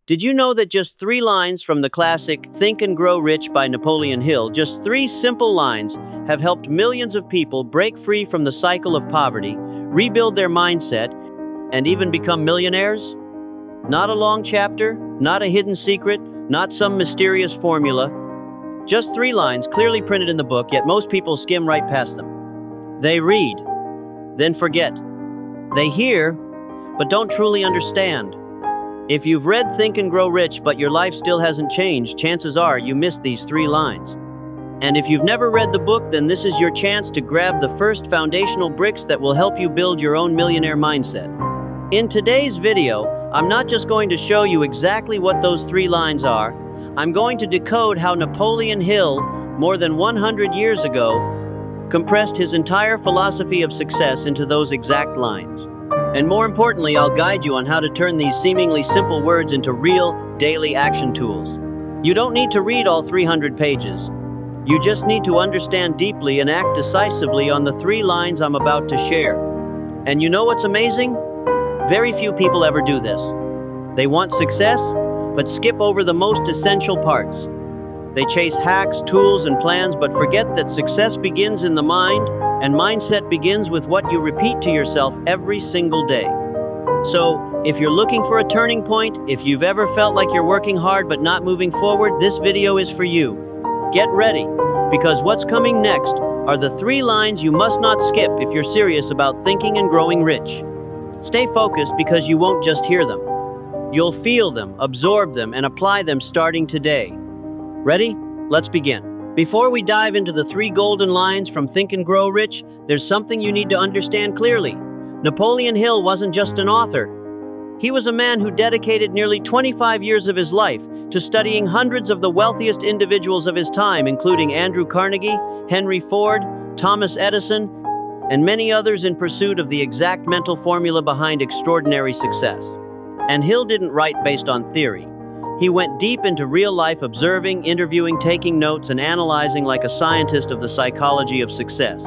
Did you know that just 3 lines from the classic Think and Grow Rich by Napoleon Hill, just 3 simple lines, have helped millions of people break free from the cycle of poverty, rebuild their mindset, and even become millionaires? Not a long chapter, not a hidden secret, not some mysterious formula. Just 3 lines clearly printed in the book, yet most people skim right past them. They read, then forget. They hear, but don't truly understand. If you've read Think and Grow Rich but your life still hasn't changed, chances are you missed these 3 lines. And if you've never read the book, then this is your chance to grab the first foundational bricks that will help you build your own millionaire mindset. In today's video, I'm not just going to show you exactly what those 3 lines are. I'm going to decode how Napoleon Hill, more than 100 years ago, compressed his entire philosophy of success into those exact lines. And more importantly, I'll guide you on how to turn these seemingly simple words into real, daily action tools. You don't need to read all 300 pages. You just need to understand deeply and act decisively on the 3 lines I'm about to share. And you know what's amazing? Very few people ever do this. They want success, but skip over the most essential parts. They chase hacks, tools, and plans, but forget that success begins in the mind, and mindset begins with what you repeat to yourself every single day. So, if you're looking for a turning point, if you've ever felt like you're working hard but not moving forward, this video is for you. Get ready, because what's coming next are the 3 lines you must not skip if you're serious about thinking and growing rich. Stay focused, because you won't just hear them. You'll feel them, absorb them, and apply them starting today. Ready? Let's begin. Before we dive into the 3 golden lines from Think and Grow Rich, there's something you need to understand clearly. Napoleon Hill wasn't just an author. He was a man who dedicated nearly 25 years of his life to studying hundreds of the wealthiest individuals of his time, including Andrew Carnegie, Henry Ford, Thomas Edison, and many others, in pursuit of the exact mental formula behind extraordinary success. And Hill didn't write based on theory. He went deep into real life, observing, interviewing, taking notes, and analyzing like a scientist of the psychology of success.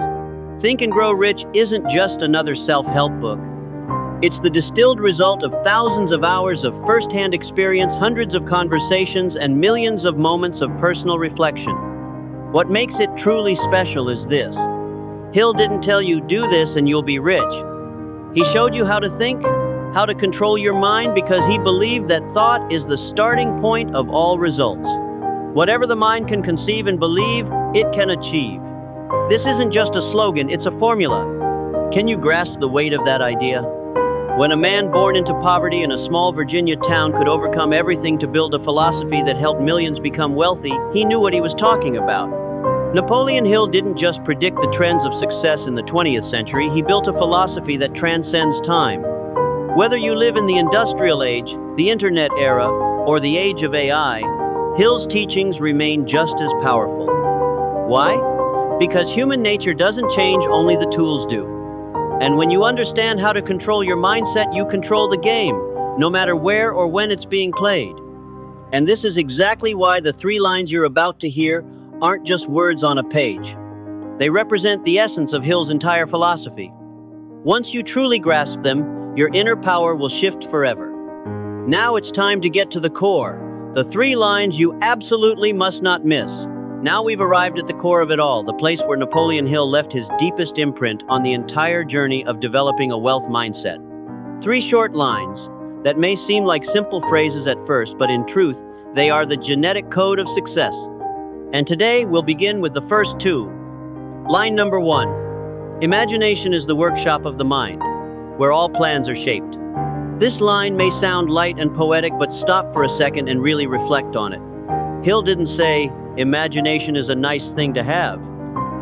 Think and Grow Rich isn't just another self-help book. It's the distilled result of thousands of hours of first-hand experience, hundreds of conversations, and millions of moments of personal reflection. What makes it truly special is this. Hill didn't tell you, do this and you'll be rich. He showed you how to think, how to control your mind, because he believed that thought is the starting point of all results. Whatever the mind can conceive and believe, it can achieve. This isn't just a slogan, it's a formula. Can you grasp the weight of that idea? When a man born into poverty in a small Virginia town could overcome everything to build a philosophy that helped millions become wealthy, he knew what he was talking about. Napoleon Hill didn't just predict the trends of success in the 20th century, he built a philosophy that transcends time. Whether you live in the industrial age, the internet era, or the age of AI, Hill's teachings remain just as powerful. Why? Because human nature doesn't change, only the tools do. And when you understand how to control your mindset, you control the game, no matter where or when it's being played. And this is exactly why the 3 lines you're about to hear aren't just words on a page. They represent the essence of Hill's entire philosophy. Once you truly grasp them, your inner power will shift forever. Now it's time to get to the core, the 3 lines you absolutely must not miss. Now we've arrived at the core of it all, the place where Napoleon Hill left his deepest imprint on the entire journey of developing a wealth mindset. 3 short lines that may seem like simple phrases at first, but in truth, they are the genetic code of success. And today we'll begin with the first 2. Line number 1. Imagination is the workshop of the mind, where all plans are shaped. This line may sound light and poetic, but stop for a second and really reflect on it. Hill didn't say, imagination is a nice thing to have.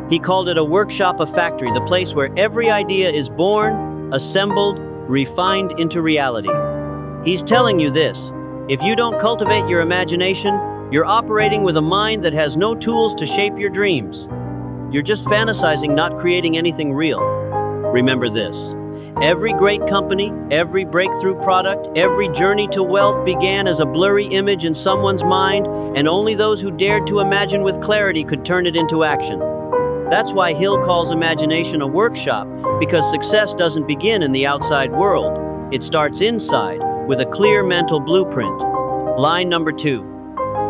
He called it a workshop, a factory, the place where every idea is born, assembled, refined into reality. He's telling you this: if you don't cultivate your imagination, you're operating with a mind that has no tools to shape your dreams. You're just fantasizing, not creating anything real. Remember this. Every great company, every breakthrough product, every journey to wealth began as a blurry image in someone's mind, and only those who dared to imagine with clarity could turn it into action. That's why Hill calls imagination a workshop, because success doesn't begin in the outside world. It starts inside, with a clear mental blueprint. Line number 2.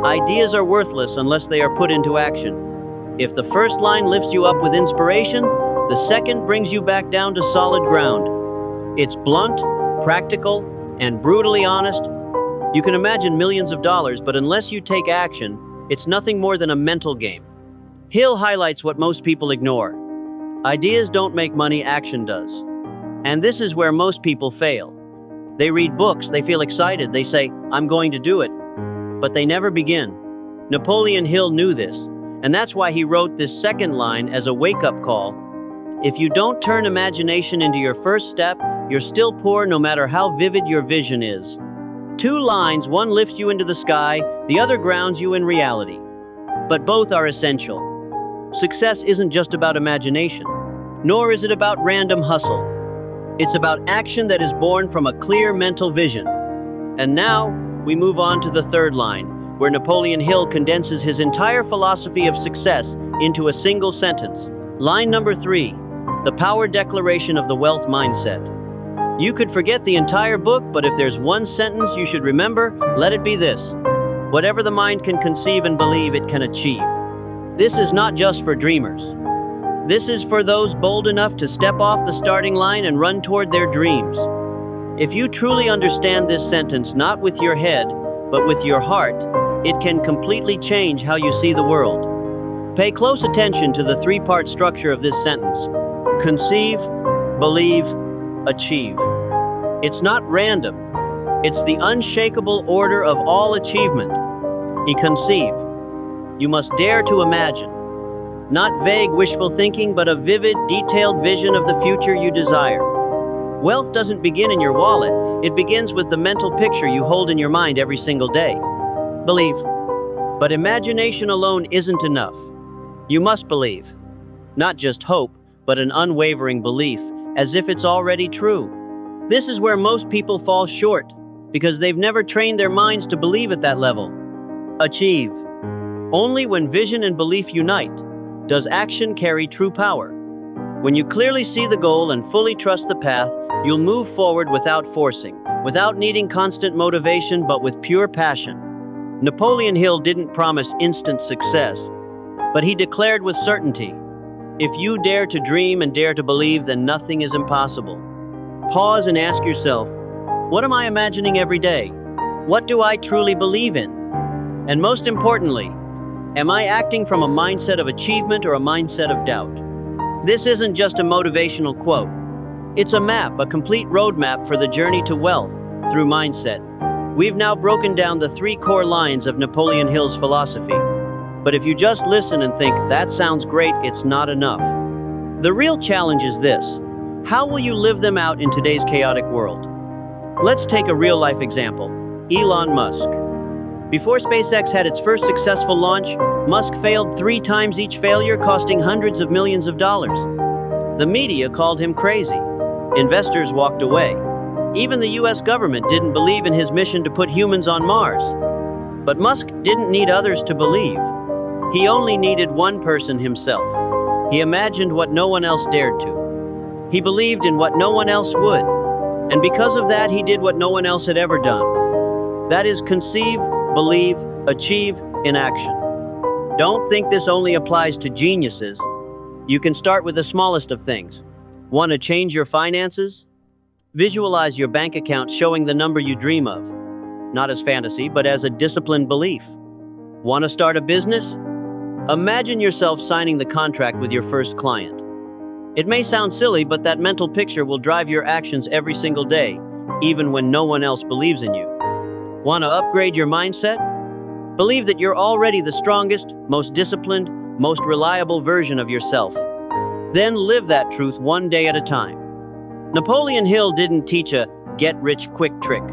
Ideas are worthless unless they are put into action. If the first line lifts you up with inspiration, the second brings you back down to solid ground. It's blunt, practical, and brutally honest. You can imagine millions of dollars, but unless you take action, it's nothing more than a mental game. Hill highlights what most people ignore. Ideas don't make money, action does. And this is where most people fail. They read books, they feel excited, they say, "I'm going to do it," but they never begin. Napoleon Hill knew this, and that's why he wrote this second line as a wake-up call. If you don't turn imagination into your first step, you're still poor no matter how vivid your vision is. 2 lines, one lifts you into the sky, the other grounds you in reality. But both are essential. Success isn't just about imagination, nor is it about random hustle. It's about action that is born from a clear mental vision. And now, we move on to the third line, where Napoleon Hill condenses his entire philosophy of success into a single sentence. Line number 3, the power declaration of the wealth mindset. You could forget the entire book, but if there's one sentence you should remember, let it be this: whatever the mind can conceive and believe, it can achieve. This is not just for dreamers. This is for those bold enough to step off the starting line and run toward their dreams. If you truly understand this sentence, not with your head, but with your heart, it can completely change how you see the world. Pay close attention to the 3-part structure of this sentence. Conceive, believe, achieve. It's not random. It's the unshakable order of all achievement. Conceive. You must dare to imagine. Not vague wishful thinking, but a vivid, detailed vision of the future you desire. Wealth doesn't begin in your wallet. It begins with the mental picture you hold in your mind every single day. Believe. But imagination alone isn't enough. You must believe. Not just hope, but an unwavering belief, as if it's already true. This is where most people fall short, because they've never trained their minds to believe at that level. Achieve. Only when vision and belief unite does action carry true power. When you clearly see the goal and fully trust the path, you'll move forward without forcing, without needing constant motivation, but with pure passion. Napoleon Hill didn't promise instant success, but he declared with certainty, if you dare to dream and dare to believe, then nothing is impossible. Pause and ask yourself, what am I imagining every day? What do I truly believe in? And most importantly, am I acting from a mindset of achievement or a mindset of doubt? This isn't just a motivational quote. It's a map, a complete roadmap for the journey to wealth through mindset. We've now broken down the 3 core lines of Napoleon Hill's philosophy. But if you just listen and think, that sounds great, it's not enough. The real challenge is this: how will you live them out in today's chaotic world? Let's take a real-life example. Elon Musk. Before SpaceX had its first successful launch, Musk failed 3 times, each failure costing hundreds of millions of dollars. The media called him crazy. Investors walked away. Even the US government didn't believe in his mission to put humans on Mars. But Musk didn't need others to believe. He only needed one person, himself. He imagined what no one else dared to. He believed in what no one else would. And because of that, he did what no one else had ever done. That is, conceive, believe, achieve in action. Don't think this only applies to geniuses. You can start with the smallest of things. Want to change your finances? Visualize your bank account showing the number you dream of. Not as fantasy, but as a disciplined belief. Want to start a business? Imagine yourself signing the contract with your first client. It may sound silly, but that mental picture will drive your actions every single day, even when no one else believes in you. Want to upgrade your mindset? Believe that you're already the strongest, most disciplined, most reliable version of yourself. Then live that truth one day at a time. Napoleon Hill didn't teach a get-rich-quick trick.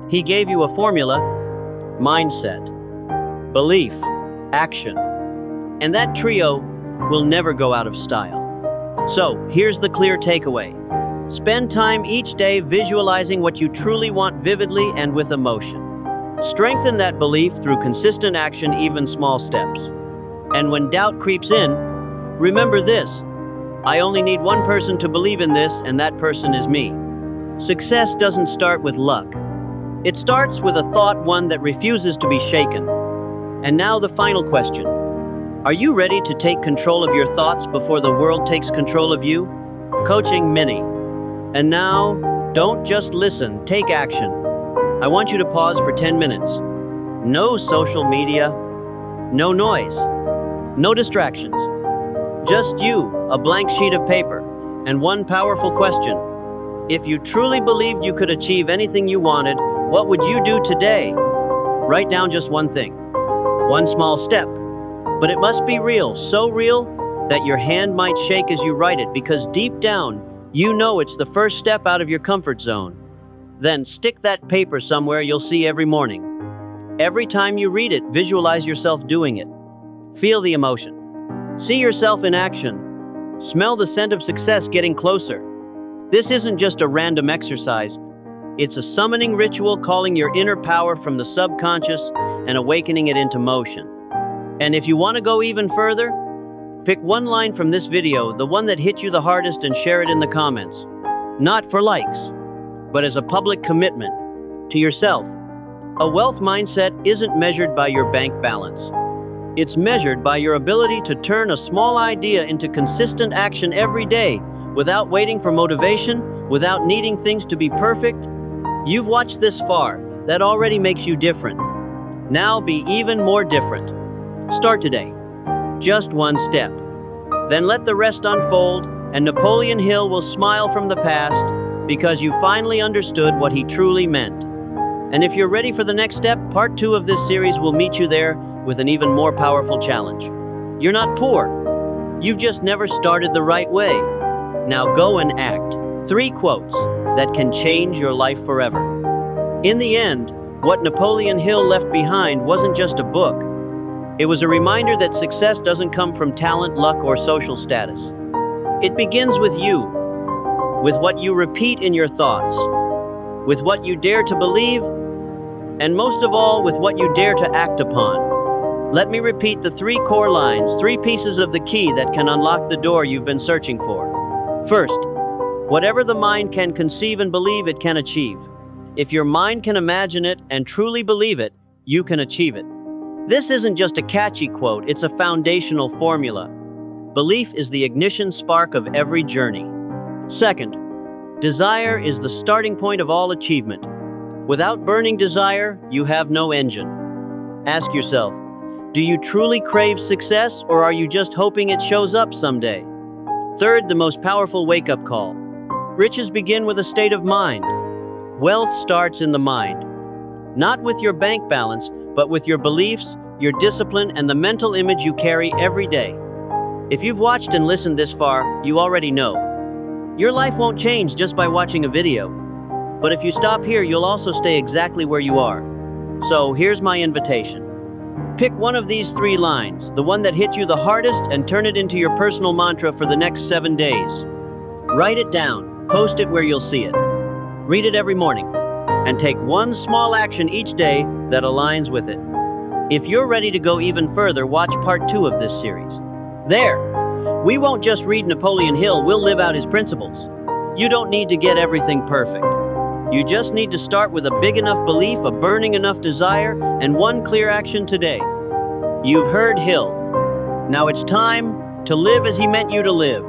He gave you a formula: mindset, belief, action. And that trio will never go out of style. So, here's the clear takeaway. Spend time each day visualizing what you truly want vividly and with emotion. Strengthen that belief through consistent action, even small steps. And when doubt creeps in, remember this: I only need one person to believe in this, and that person is me. Success doesn't start with luck. It starts with a thought, one that refuses to be shaken. And now the final question. Are you ready to take control of your thoughts before the world takes control of you? Coaching Mini. And now, don't just listen, take action. I want you to pause for 10 minutes. No social media, no noise, no distractions. Just you, a blank sheet of paper, and one powerful question. If you truly believed you could achieve anything you wanted, what would you do today? Write down just one thing, one small step. But it must be real, so real that your hand might shake as you write it, because deep down, you know it's the first step out of your comfort zone. Then stick that paper somewhere you'll see every morning. Every time you read it, visualize yourself doing it. Feel the emotion. See yourself in action. Smell the scent of success getting closer. This isn't just a random exercise. It's a summoning ritual, calling your inner power from the subconscious and awakening it into motion. And if you want to go even further, pick one line from this video, the one that hit you the hardest, and share it in the comments. Not for likes, but as a public commitment to yourself. A wealth mindset isn't measured by your bank balance. It's measured by your ability to turn a small idea into consistent action every day, without waiting for motivation, without needing things to be perfect. You've watched this far. That already makes you different. Now be even more different. Start today. Just one step. Then let the rest unfold, and Napoleon Hill will smile from the past because you finally understood what he truly meant. And if you're ready for the next step, part 2 of this series will meet you there with an even more powerful challenge. You're not poor. You've just never started the right way. Now go and act. 3 quotes that can change your life forever. In the end, what Napoleon Hill left behind wasn't just a book. It was a reminder that success doesn't come from talent, luck, or social status. It begins with you, with what you repeat in your thoughts, with what you dare to believe, and most of all, with what you dare to act upon. Let me repeat the 3 core lines, 3 pieces of the key that can unlock the door you've been searching for. First, whatever the mind can conceive and believe, it can achieve. If your mind can imagine it and truly believe it, you can achieve it. This isn't just a catchy quote, it's a foundational formula. Belief is the ignition spark of every journey. Second, desire is the starting point of all achievement. Without burning desire, you have no engine. Ask yourself, do you truly crave success, or are you just hoping it shows up someday? Third, the most powerful wake-up call. Riches begin with a state of mind. Wealth starts in the mind. Not with your bank balance, but with your beliefs, your discipline, and the mental image you carry every day. If you've watched and listened this far, you already know. Your life won't change just by watching a video. But if you stop here, you'll also stay exactly where you are. So here's my invitation. Pick one of these 3 lines, the one that hit you the hardest, and turn it into your personal mantra for the next 7 days. Write it down, post it where you'll see it. Read it every morning, and take one small action each day that aligns with it. If you're ready to go even further, watch part 2 of this series. There, we won't just read Napoleon Hill, we'll live out his principles. You don't need to get everything perfect. You just need to start with a big enough belief, a burning enough desire, and one clear action today. You've heard Hill. Now it's time to live as he meant you to live.